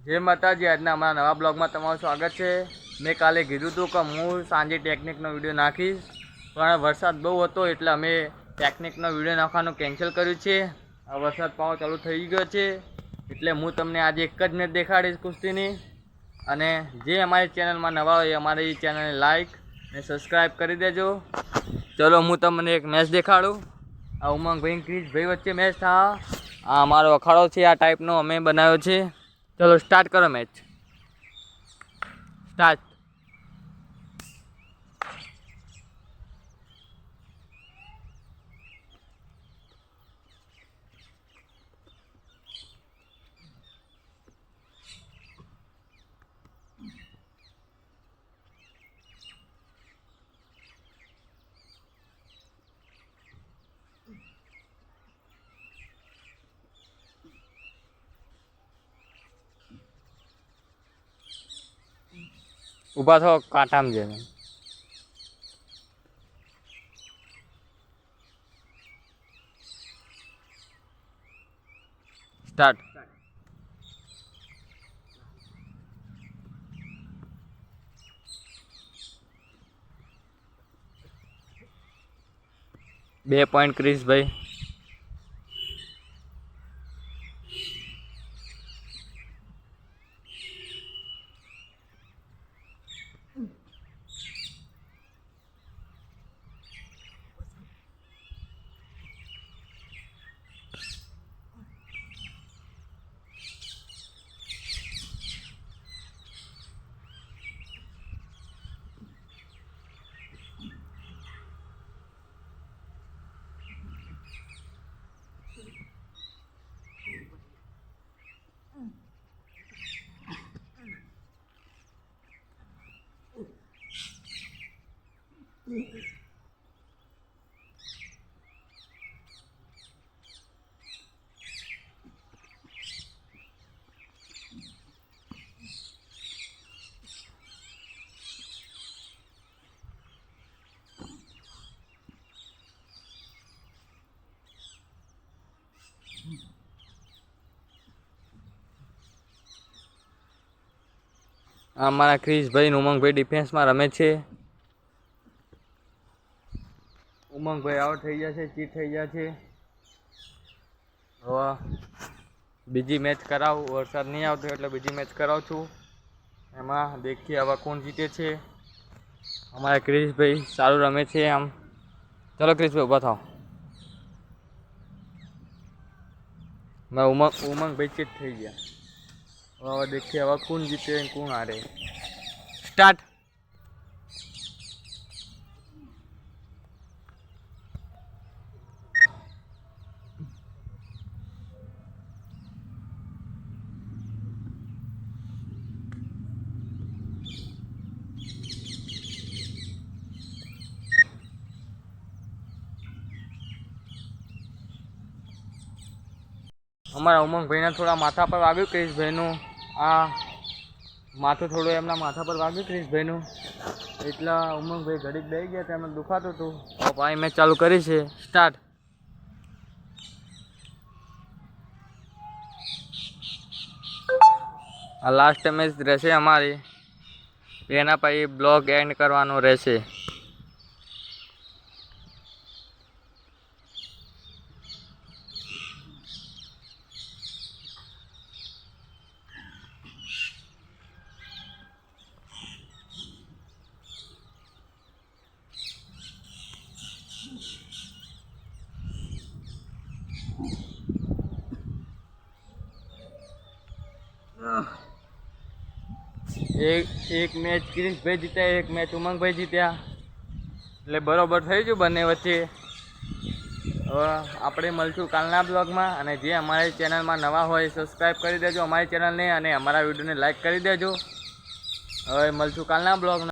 જય માતાજી, આજના અમારા નવા બ્લોગમાં તમારું સ્વાગત છે। મેં કાલે કીધું હતું કે હું સાંજે ટેકનિકનો વિડીયો નાખીશ, પણ વરસાદ બહુ હતો એટલે અમે ટેકનિકનો વિડીયો નાખવાનું કેન્સલ કર્યું છે। આ વરસાદ પાવો ચાલુ થઈ ગયો છે એટલે હું તમને આજે એક જ મેચ દેખાડીશ કુસ્તીની। અને જે અમારી ચેનલમાં નવા હોય અમારી ચેનલને લાઈક અને સબસ્ક્રાઈબ કરી દેજો। ચલો હું તમને એક મેચ દેખાડું। આ ઉમંગભાઈ ક્રિશભાઈ વચ્ચે મેચ થા। આ અમારો અખાડો છે, આ ટાઈપનો અમે બનાવ્યો છે। चलो स्टार्ट करो मैच। स्टार्ट। ऊभा थो कांटा में जाने। स्टार्ट। बे पॉइंट क्रिश भाई। हमारा क्रिश भाई उमंग भाई डिफेंस में रमे छे। उमंग भाई आउट थई गया छे, चीट थई गया छे। हवे बीजी मैच कराव, वरसाद नहीं आवतो એટલે બીજી મેચ કરાવું છું। એમાં देखिए हवे कोण जीते छे। हमारा क्रिश भाई सारू रमे छे आम। चलो क्रिश भाई उभा थाओ। मैं उमंग भाई चीट थई गया। हवे देखिए हवे कोण जीते कोण हारे। स्टार्ट। हमारा उमंग भाई थोड़ा माथा पर वाग्यु क्रिश भाई आ माथुं थोड़ું એમના માથા પર વાગ્યું ક્રિશ ભાઈનું એટલે ઉમંગ ભાઈ ઘડીક બેસી ગયા હતા, એમને દુખાતું હતું। હવે ભાઈ મેચ ચાલુ કરી છે। સ્ટાર્ટ। આ લાસ્ટ મેચ રહેશે અમારી, એના પછી બ્લોગ એન્ડ કરવાનો રહેશે। एक मैच क्रिश भाई जीत्या, एक मैच उमंग भाई जीत्या એટલે બરોબર થઈ ગયું બંને વચ્ચે। હવે આપણે મળશું કાલના બ્લોગમાં। અને જે અમારી ચેનલમાં નવા હોય સબસ્ક્રાઈબ કરી દેજો અમારી ચેનલને, અને અમારા વિડીયોને લાઈક કરી દેજો। હવે મળશું કાલના બ્લોગમાં।